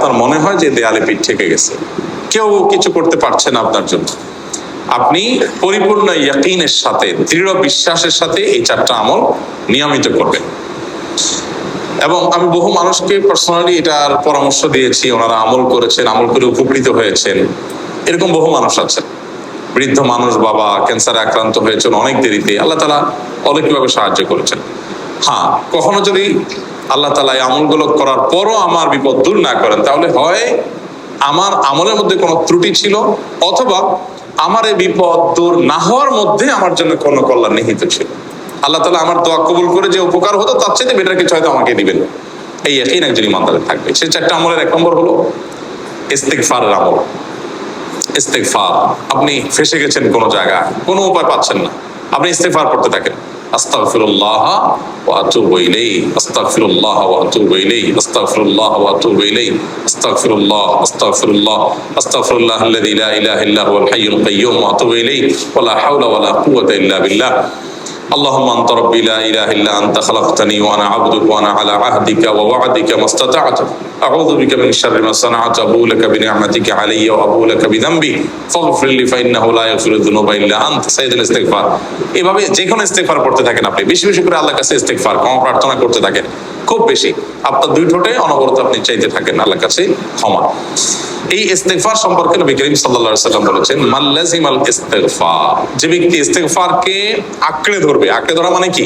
আপনার মনে হয় যে দেয়ালে পিঠ ঠেকে গেছে, কেউ কিছু করতে পারছে না আপনার জন্য, আপনি পরিপূর্ণ ইয়াকিনের সাথে, দৃঢ় বিশ্বাসের সাথে এই 4টা আমল নিয়মিত করবেন। এবং আমি বহু মানুষকে পার্সোনালি এটার পরামর্শ দিয়েছি, ওনারা আমল করেছেন, আমল করে উপকৃত হয়েছেন। এরকম বহু মানুষ আছেন, বৃদ্ধ মানুষ, বাবা ক্যান্সারে আক্রান্ত হয়েছেন অনেক দেরিতে, আল্লাহ তাআলা অলৌকিকভাবে সাহায্য করেছেন। হ্যাঁ, কখনো যদি আল্লাহ তাআলা এই আমলগুলো করার পরও আমার বিপদ দূর না করেন, তাহলে হয় আমার আমলের মধ্যে কোনো ত্রুটি ছিল, অথবা আমার এই বিপদ দূর না হওয়ার মধ্যে আমার জন্য কোনো কল্যাণ নিহিত ছিল। আল্লাহ তাআলা আমার দোয়া কবুল করে যে উপকার হতো তার চেয়ে বেটার কিছু হয়তো আমাকে দিবেন, এই ইয়াকিন একজন ইমানদারের থাকবে। সেই 4টা আমলের 1 নম্বর হলো ইস্তিগফারের আমল। ইস্তিগফার, আপনি ফেসে গেছেন কোনো জায়গায়, কোনো উপায় পাচ্ছেন না, আপনি ইস্তিগফার করতে থাকেন। আস্তাগফিরুল্লাহ ওয়া আতুবু ইলাইহি, আস্তাগফিরুল্লাহ ওয়া আতুবু ইলাইহি, আস্তাগফিরুল্লাহ ওয়া আতুবু ইলাইহি, আস্তাগফিরুল্লাহ, আস্তাগফিরুল্লাহ, আস্তাগফিরুল্লাহাল্লাযী লা ইলাহা ইল্লা হুয়াল হাইয়ুল কাইয়্যুম ওয়া আতুবু ইলাইহি ওয়া লা হাওলা ওয়া লা কুওয়াতা ইল্লা বিল্লাহ। اللهم انت ربي لا اله الا انت خلقتني وانا عبدك وانا على عهدك ووعدك ما استطعت اعوذ بك من شر ما صنعت ابو لك بنعمتك علي وابو لك بذنبي فاغفر لي فانه لا يغفر الذنوب الا انت سيد الاستغفار। এভাবে যে কোনো ইস্তিগফার করতে থাকেন, আপনি বেশি বেশি করে আল্লাহর কাছে ইস্তিগফার, ক্ষমা প্রার্থনা করতে থাকেন, খুব বেশি। আপনার 2 ঠোঁটে অনবরত আপনি চাইতে থাকেন আল্লাহর কাছে ক্ষমা। এই ইস্তিগফার সম্পর্কে নবী করিম সাল্লাল্লাহু আলাইহি ওয়াসাল্লাম বলেছেন, মাল্লাজিমাল ইস্তিগফার, যে ব্যক্তি ইস্তিগফারকে আঁকড়ে ধরবে, আঁকড়ে ধরা মানে কি,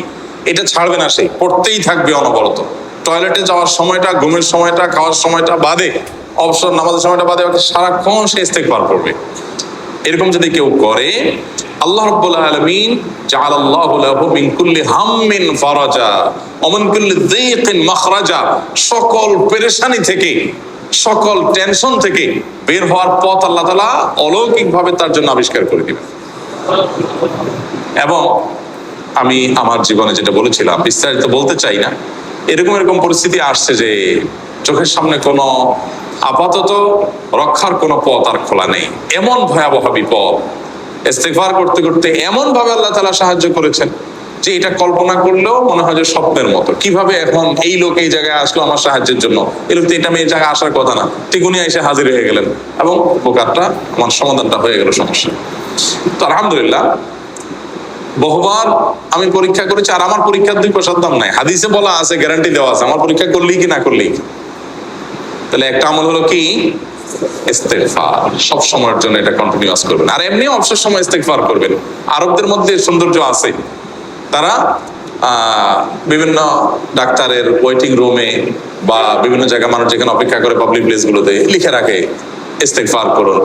এটা ছাড়বে না, সে পড়তেই থাকবে অনবরত। টয়লেটে যাওয়ার সময়টা, ঘুমের সময়টা, খাওয়ার সময়টা বাদে, অবসর নামাজের সময়টা বাদে সারাক্ষণ সে ইস্তিগফার করবে। এরকম যদি কেউ করে, আল্লাহ রাব্বুল আলামিন জাআলাল্লাহু লাহু মিন কুল্লি হাম্মিন ফারাজা ওয়া মিন কুল্লি যায়কিন মাখরাজা, সকল পেরেশানি থেকে, সকল টেনশন থেকে বের হওয়ার পথ আল্লাহ তাআলা অলৌকিকভাবে তার জন্য আবিষ্কার করে দিবেন। এবং আমি আমার জীবনে যেটা বলেছিলাম, বিস্তারিত বলতে চাই না, এরকম পরিস্থিতি আসছে যে চোখের সামনে কোনো আপাতত রক্ষার কোনো পথ আর খোলা নেই, এমন ভয়াবহ বিপদ। ইস্তিগফার করতে করতে এমন ভাবে আল্লাহ তাআলা সাহায্য করেছেন যে এটা কল্পনা করলেও মনে হয় যে স্বপ্নের মতো। কিভাবে এখন এই লোক এই জায়গায় আসলো আমার সাহায্যের জন্য, এই লোক তো এটা এই জায়গায় আসার কথা না, ঠিক উনি এসে হাজির হয়ে গেলেন এবং উপকারটা, আমার সমাধানটা হয়ে গেল সমস্যা। তো আলহামদুলিল্লাহ, বহুবার আমি পরীক্ষা করেছি, আর আমার পরীক্ষার 2 পয়সার দাম নাই। হাদিসে বলা আছে, গ্যারান্টি দেওয়া আছে, আমার পরীক্ষা করলেই কি না করলেই। তাহলে একটা আমল হলো কি, ইস্তিগফার। সব সময়ের জন্য এটা কন্টিনিউয়াস করবেন, আর এমনিও অবসর সময় ইস্তিগফার করবেন। আরবদের মধ্যে সৌন্দর্য আছে, তারা বিভিন্ন ডাক্তারের ওয়েটিং রুমে বা বিভিন্ন জায়গায় মানুষ যেখানে অপেক্ষা করে পাবলিক প্লেসগুলোতে লিখে রাখে ইস্তিগফার করুন।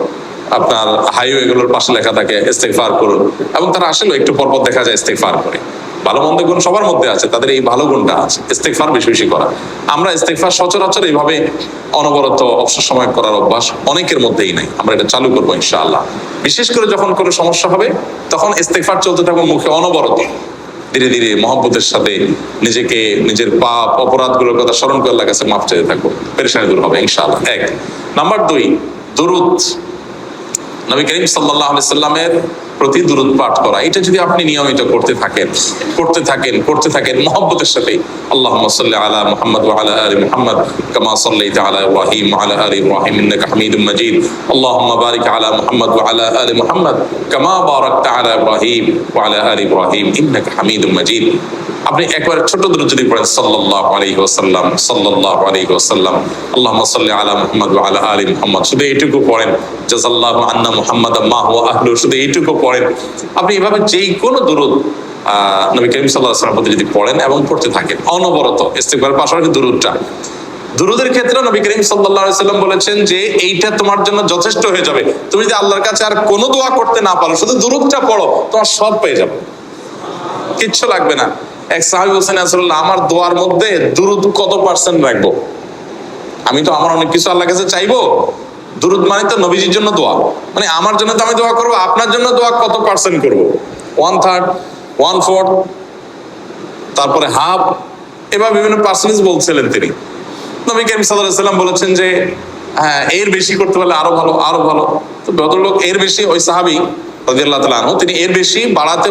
আপনার হাইওয়ে গুলোর পাশে লেখা থাকে ইস্তিগফার করুন, এবং তারা আসলে একটু পরপর দেখা যায় ইস্তিগফার করে। ভালো মন্দ গুণ সবার মধ্যে আছে, তাদের এই ভালো গুণটা আছে, ইস্তিগফার বেশি বেশি করা। আমরা ইস্তিগফার সচরাচর এইভাবে অনবরত অবসর সময় করার অভ্যাস অনেকের মধ্যেই নাই। আমরা এটা চালু করবো ইনশাআল্লাহ। বিশেষ করে যখন কোনো সমস্যা হবে তখন ইস্তিগফার চলতে থাকবে মুখে অনবরত। ধীরে ধীরে মহব্বতের সাথে নিজেকে, নিজের পাপ অপরাধগুলোর কথা স্মরণ করে আল্লাহর কাছে মাফ চাইতে থাকবো, পেরেশানি দূর হবে ইনশাআল্লাহ। 1 নাম্বার 2, দুরূদ। নবী করিম সাল্লাল্লাহু আলাইহি সাল্লামের প্রতি দুরূদ পাঠ করা, এটা যদি আপনি নিয়মিত করতে থাকেন মহব্বতের সাথে, আল্লাহুম্মা সাল্লি আলা মুহাম্মদ ওয়া আলা আলি মুহাম্মদ কামা সাল্লাইতা আলা ইব্রাহিম ওয়া আলা আলি ইব্রাহিম ইন্নাকা হামিদুম মাজিদ, আল্লাহুম্মা বারিক আলা মুহাম্মদ ওয়া আলা আলি মুহাম্মদ কামা বারাকতা আলা ইব্রাহিম ওয়া আলা আলি ইব্রাহিম ইন্নাকা হামিদুম মাজিদ। আপনি একবার ছোট দুরূদ যদি পড়েন, সাল্লাল্লাহু আলাইহি ওয়াসাল্লাম, সাল্লাল্লাহু আলাইহি ওয়াসাল্লাম, আল্লাহুম্মা সাল্লি আলা মুহাম্মদ ওয়া আলা আলি মুহাম্মদ, শুধু এইটুকু পড়েন। জাযাল্লাহু আন্না মুহাম্মাদাম মা হুয়া আহলু, শুধু এইটুকু পড়েন। আপনি এভাবে যেই কোনো দুরূদ নবী করিম সাল্লাল্লাহু আলাইহি ওয়াসাল্লাম যদি পড়েন এবং পড়তে থাকেন অনবরত, ইস্তিগফারের পাশাপাশি দুরূদের ক্ষেত্রে নবী করিম সাল্লাল্লাহু আলাইহি ওয়াসাল্লাম বলেছেন যে এইটা তোমার জন্য যথেষ্ট হয়ে যাবে। তুমি যদি আল্লাহর কাছে আর কোনো দোয়া করতে না পারো, শুধু দুরূদটা পড়ো, তোমার সব পেয়ে যাবে, কিচ্ছু লাগবে না। এক সাহাবী বলেছেন, রাসূলুল্লাহ, আমার দোয়ার মধ্যে দুরূদ কত % রাখবো? আমি তো আমার অনেক কিছু আল্লাহর কাছে চাইবো, দুরূদ মানে তো নবীজির জন্য দোয়া, মানে আমার জন্য তো আমি দোয়া করবো, আপনার জন্য দোয়া কত % করবো? 1/3, 1/4, তারপরে হাফ, এবার বিভিন্ন পার্সেন্টেজ বলছিলেন তিনি। নবী করিম সাল্লাল্লাহু আলাইহি ওয়াসাল্লাম বলেছেন যে হ্যাঁ, এর বেশি করতে পারলে আরো ভালো, আরো ভালো। তো ভদ্রলোক এর বেশি, ওই সাহাবী রাদিয়াল্লাহু তাআলা আনহু, তিনি এর বেশি বাড়াতে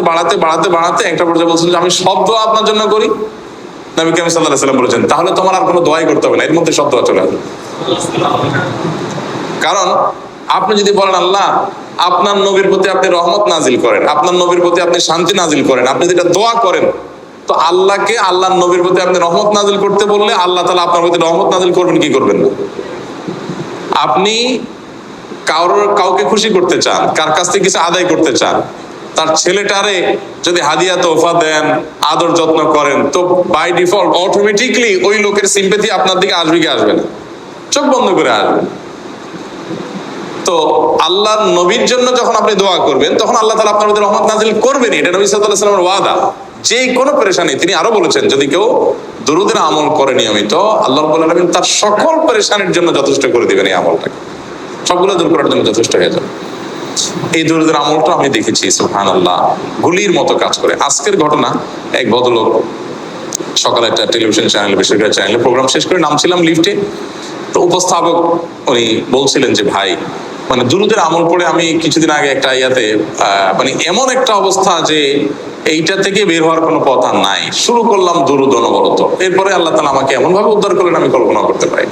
একটা পর্যায়ে বলছেন যে আমি সব দোয়া আপনার জন্য করি। নবী করিম সাল্লাল্লাহু আলাইহি ওয়াসাল্লাম বলেছেন তাহলে তোমার আর কোনো দোয়াই করতে হবে না, এর মধ্যে সব দোয়া চলে আসবে। কারণ আপনি যদি বলেন আল্লাহ আপনার নবীর প্রতি আপনি রহমত নাজিল করেন, আপনার নবীর প্রতি আপনি শান্তি নাজিল করেন, আপনি যেটা দোয়া করেন, তো আল্লাহকে আল্লাহর নবীর প্রতি আপনি রহমত নাজিল করতে বললে আল্লাহ তাআলা আপনার প্রতি রহমত নাজিল করবেন কি করবেন না? আপনি কাউকে খুশি করতে চান, কার কাছ থেকে কিছু আদায় করতে চান, তার ছেলেটারে যদি হাদিয়া তোফা দেন, আদর যত্ন করেন, তো বাই ডিফল্ট অটোমেটিকলি ওই লোকের সিম্পেথি আপনার দিকে আসবে কি আসবে না? চোখ বন্ধ করে আসবে। তো আল্লাহর নবীর জন্য যখন আপনি দোয়া করবেন তখন আল্লাহ তাআলা আপনার মধ্যে রহমত নাজিল করবেন, এটা নবী সাল্লাল্লাহু আলাইহি ওয়াসাল্লামের ওয়াদা। যে কোনো পেরেশানি, তিনি আরো বলেছেন যদি কেউ দুরূদের আমল করে নিয়মিত, আল্লাহ রাব্বুল আলামিন তার সকল পেরেশানির জন্য যথেষ্ট করে দিবেন। এই আমলটাকে সবগুলো দূর করার জন্য যথেষ্ট হয়ে যাবে। এই দুরূদের আমলটা আমি দেখেছি সুবহানাল্লাহ গুলির মতো কাজ করে। আজকের ঘটনা, এক ভদ্রলোক সকালে একটা টেলিভিশন চ্যানেল, বেসরকারি চ্যানেলে প্রোগ্রাম শেষ করে নামছিলাম লিফটে, তো উপস্থাপক উনি বলছিলেন যে ভাই মানে দুরূদের আমল পড়ে আমি কিছুদিন আগে একটা ইয়াতে মানে এমন একটা অবস্থা যে এইটা থেকে বের হওয়ার কোনো পথ আর নাই, শুরু করলাম দুরূদ অনবরত, এরপরে আল্লাহ তাআলা আমাকে এমন ভাবে উদ্ধার করলেন আমি কল্পনা করতে পারি।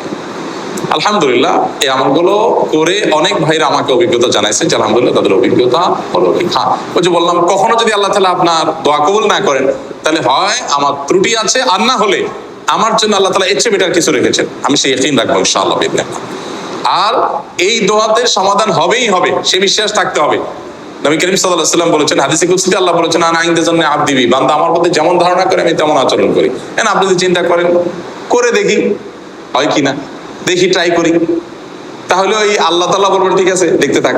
আলহামদুলিল্লাহ এই আমলগুলো করে অনেক ভাইরা আমাকে অভিজ্ঞতা জানাইছে যে আলহামদুলিল্লাহ তাদের অভিজ্ঞতা হলো কি। হ্যাঁ, ওই যে বললাম কখনো যদি আল্লাহ তাআলা আপনার দোয়া কবুল না করেন তাহলে হয় আমার ত্রুটি আছে, আর না হলে আমার জন্য আল্লাহ তাআলা এর চেয়ে বেটার কিছু রেখেছেন, আমি সেই ইয়াকিন রাখবো ইনশাআল্লাহ বিইذنিল্লাহ। আর এই দোয়াতে সমাধান হবেই হবে, সে বিশ্বাস থাকতে হবে। নবী করিম সাল্লাল্লাহু আলাইহি ওয়াসাল্লাম বলেছেন, হাদিসে কুদসিতে আল্লাহ বলেছেন আনা ইনদাযান্নি আবদি বি, বান্দা আমার প্রতি যেমন ধারণা করে আমি তেমন আচরণ করি। এখন আপনি যদি চিন্তা করেন করে দেখি হয় কিনা, দেখি ট্রাই করি, তাহলে ওই আল্লাহ তাআলা বলবেন ঠিক আছে দেখতে থাক।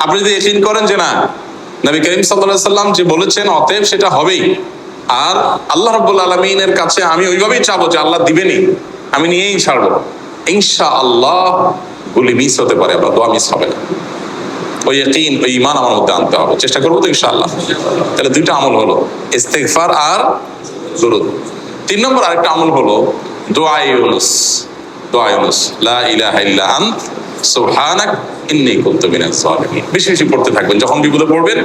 আপনি যদি ইয়াকিন করেন যে না নবী করিম সাল্লাল্লাহু আলাইহি ওয়াসাল্লাম যে বলেছেন অতএব সেটা হবেই, আর আল্লাহ রাব্বুল আলামিনের কাছে আমি ওইভাবেই চাবো যে আল্লাহ দিবেনই, আমি নিয়েই ছাড়বো, ইনশাআল্লাহ গুলি মিস হতে পারে, আপনার দোয়া মিস হবে না। ওই ইয়াকিন, ওই ঈমান আমার মধ্যে আনতে হবে, চেষ্টা করবো তো ইনশাআল্লাহ। তাহলে দুইটা আমল হলো, ইস্তিগফার আর দুরূদ। 3 নম্বর আরেকটা আমল হলো দোয়া ইউনুস। দোয়া ইউনুস, লা ইলাহা ইল্লা আনত সুবহানাক ইন্নী কুনতু মিনাজ জালিমিন। বেশি বেশি পড়তে থাকবেন, যখন বিপদে পড়বেন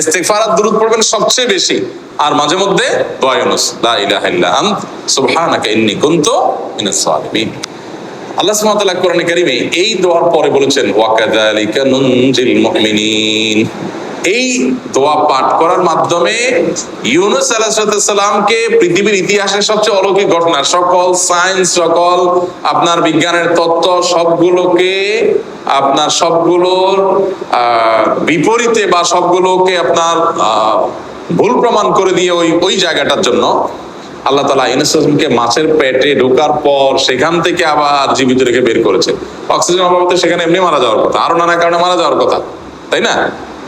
ইস্তিগফার আর দুরূদ পড়বেন সবচেয়ে বেশি, আর মাঝে মধ্যে দোয়া ইউনুস, লা ইলাহা ইল্লা আনত সুবহানাকা ইন্নী কুনতু মিনাজ জালিমিন। আল্লাহ সুবহানাহু ওয়া তাআলা কোরআনে কারীমে এই দোয়ার পরে বলেছেন ওয়া কাযালিকা নুনজিল মুমিনিন। এই দোয়া পাঠ করার মাধ্যমে ইউনূস আলাইহিস সালামকে পৃথিবীর ইতিহাসের সবচেয়ে অলৌকিক ঘটনা, সকল সায়েন্স, সকল আপনার বিজ্ঞানের তত্ত্ব সবগুলোকে আপনার সবগুলোর বিপরীতে বা সবগুলোকে আপনার ভুল প্রমাণ করে দিয়ে ওই জায়গাটার জন্য আল্লাহ তাআলা ইউনূসকে মাছের পেটে ঢোকার পর সেখান থেকে আবার জীবিত রেখে বের করেছে। অক্সিজেন অভাবে সেখানে এমনি মারা যাওয়ার কথা, আরো নানা কারণে মারা যাওয়ার কথা, তাই না?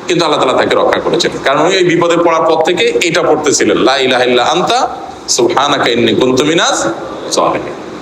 কিন্তু আল্লাহ তাআলা তাকে রক্ষা করেছেন, কারণ ওই বিপদে পড়ার পর থেকে এটা পড়তেছিলেন লা ইলাহা ইল্লা আনতা সুবহানাকা ইন্নী কুনতু মিনাজ জালিমিন।